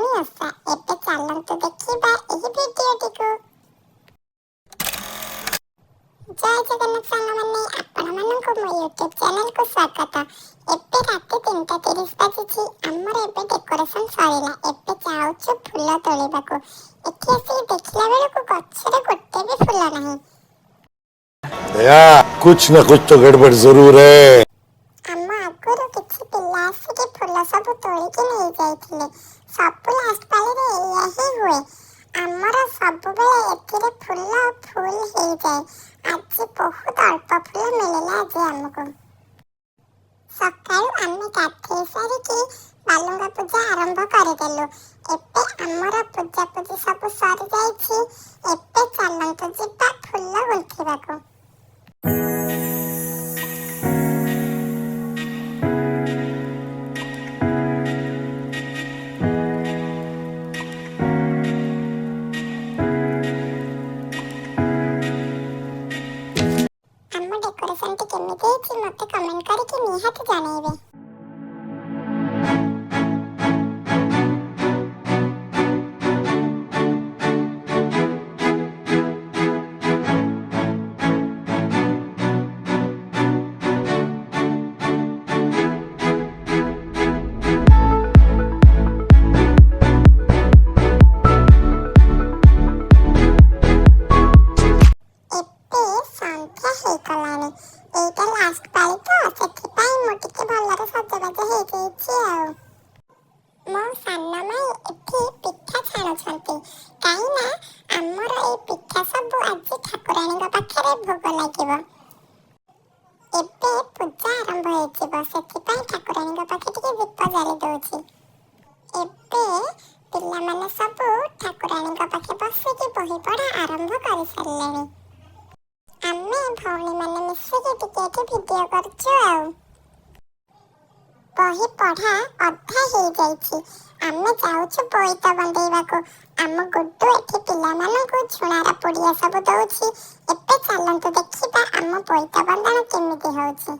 ଲକ୍ଷ୍ମୀ ଓଷା। ଏବେ ଚାଲନ୍ତୁ ଦେଖିବା ଏହି ଭିଡିଓଟିକୁ। ଜୟ ଜଗନ୍ନାଥ ସାଙ୍ଗମାନେ, ଆପଣମାନଙ୍କୁ ମୋ ୟୁଟ୍ୟୁବ ଚ୍ୟାନେଲକୁ ସ୍ୱାଗତ। ଏବେ ରାତି 3:30 ବାଜିଛି। ଆମର ଏବେ ଡେକୋରେସନ ସରିଲା। ଏବେ ଯାଉଛୁ ଫୁଲ ତୋଳିବାକୁ। ଏଠି ଆସିକି ଦେଖିଲା ବେଳକୁ ଗଛରେ ଗୋଟେ ବି ଫୁଲ ନାହିଁ। कुछ न कुछ तो गड़बड़ जरूर है। ଆମ ଆଗରୁ କିଛି ପିଲା ଆସିକି ଫୁଲ ସବୁ ତୋଳିକି ନେଇ ଯାଇଥିଲେ। ସବୁ ଲାଷ୍ଟ ପାଳିରେ ଏଇଆ ହିଁ ହୁଏ। ଆମର ସବୁବେଳେ ଏଥିରେ ଫୁଲ ଫୁଲ ହେଇଯାଏ। ଆଜି ବହୁତ ଅଳ୍ପ ଫୁଲ ମିଳିଲା ଆଜି ଆମକୁ। ସକାଳୁ ଆମେ ଗାଧେଇ ସାରିକି ବାଲୁଙ୍ଗା ପୂଜା ଆରମ୍ଭ କରିଦେଲୁ। ଏବେ ଆମର ପୂଜାପୂଜି ସବୁ ସରିଯାଇଛି। ଏବେ ଚାଲନ୍ତୁ ଯିବା ଫୁଲ ଗୁନ୍ଥିବାକୁ। ଆମ ଡେକୋରେସନଟି କେମିତି ହେଇଛି ମୋତେ କମେଣ୍ଟ କରିକି ନିହାତି ଜଣେଇବେ। ଏବେ ସନ୍ଧ୍ୟା ହେଇଗଲାଣି। ଏଇଟା ଲାଷ୍ଟ ପାଳି ତ, ସେଥିପାଇଁ ମୁଁ ଟିକେ ଭଲରେ ସଜବାଜ ହେଇଯାଇଛି ଆଉ। ମୋ ସାନ ମାଇଁ ଏଠି ପିଠା ଛାଣୁଛନ୍ତି। କାହିଁକି ନା ଆମର ଏଇ ପିଠା ସବୁ ଆଜି ଠାକୁରାଣୀଙ୍କ ପାଖରେ ଭୋଗ ଲାଗିବ। ଏବେ ପୂଜା ଆରମ୍ଭ ହେଇଯିବ, ସେଥିପାଇଁ ଠାକୁରାଣୀଙ୍କ ପାଖେ ଟିକେ ଦୀପ ଜାଳି ଦଉଛି। ଏବେ ପିଲାମାନେ ସବୁ ଠାକୁରାଣୀଙ୍କ ପାଖେ ବସିକି ବହି ପଢ଼ା ଆରମ୍ଭ କରିସାରିଲେଣି। ଆମେ ଭଉଣୀମାନେ ମିଶିକି ଟିକେ ଏଠି ଭିଡ଼ିଓ କରୁଛୁ ଆଉ। ବହି ପଢ଼ା ଅଧା ହେଇଯାଇଛି। ଆମେ ଯାଉଛୁ ବୋଇତ ବନ୍ଦେଇବାକୁ। ଆମ ଗୁଡୁ ଏଠି ପିଲାମାନଙ୍କୁ ଝୁଣାର ପୁଡ଼ିଆ ସବୁ ଦଉଛି। ଏବେ ଚାଲନ୍ତୁ ଦେଖିବା ଆମ ବୋଇତ ବନ୍ଦାଣ କେମିତି ହଉଛି।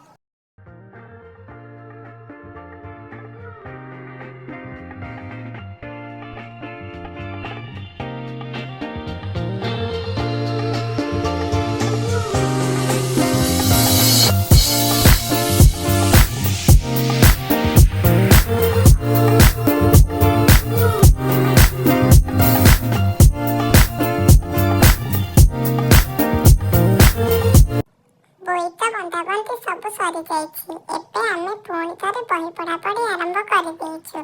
ବୋଇତ ବନ୍ଦାବନ୍ଦି ସବୁ ସରିଯାଇଛି। ଏବେ ଆମେ ପୁଣି ଥରେ ବହି ପଢ଼ାପଢ଼ି ଆରମ୍ଭ କରିଦେଇଛୁ।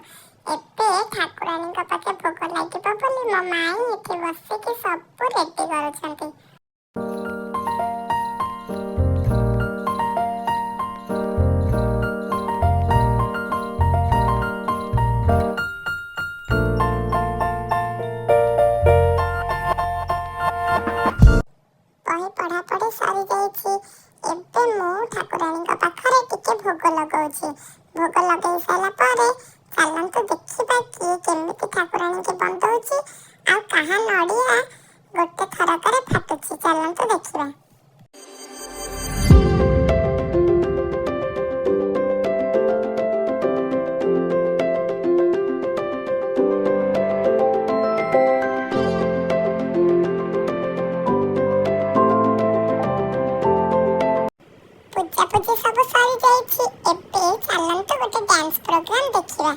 ଏବେ ଠାକୁରାଣୀଙ୍କ ପାଖେ ଭୋଗ ଲାଗିବ ବୋଲି ମୋ ମାଇଁ ଏଠି ବସିକି ସବୁ ରେଡି କରୁଛନ୍ତି। ବହି ପଢ଼ାପଢ଼ି ସରିଯାଇଛି। ଏବେ ମୁଁ ଠାକୁରାଣୀଙ୍କ ପାଖରେ ଟିକେ ଭୋଗ ଲଗାଉଛି। ଭୋଗ ଲଗାଇ ସାରିଲା ପରେ ଚାଲନ୍ତୁ ଦେଖିବା କିଏ କେମିତି ଠାକୁରାଣୀକି ବନ୍ଦଉଛି ଆଉ କାହା ନଡ଼ିଆ ଗୋଟେ ଥରକରେ ଫାଟୁଛି। ଚାଲନ୍ତୁ ଦେଖିବା। ପୂଜାପୂଜି ସବୁ ସରିଯାଇଛି। ଏବେ ଚାଲନ୍ତୁ ଗୋଟେ ଡ୍ୟାନ୍ସ ପ୍ରୋଗ୍ରାମ ଦେଖିବା।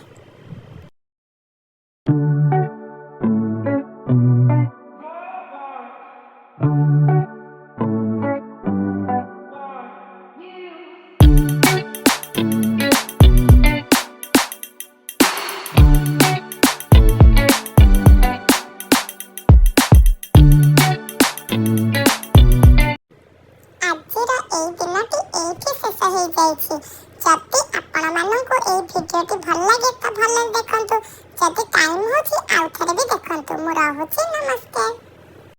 ଆଜିର ଏଇ ଦିନଟି ଏଇଠି ଶେଷ ହେଇଯାଇଛି। ଯଦି ଆପଣମାନଙ୍କୁ ଏଇ ଭିଡ଼ିଓଟି ଭଲ ଲାଗେ ତ ଭଲରେ ଦେଖନ୍ତୁ। ଯଦି ଟାଇମ୍ ହେଉଛି ଆଉ ଥରେ ବି ଦେଖନ୍ତୁ। ମୁଁ ରହୁଛି, ନମସ୍କାର।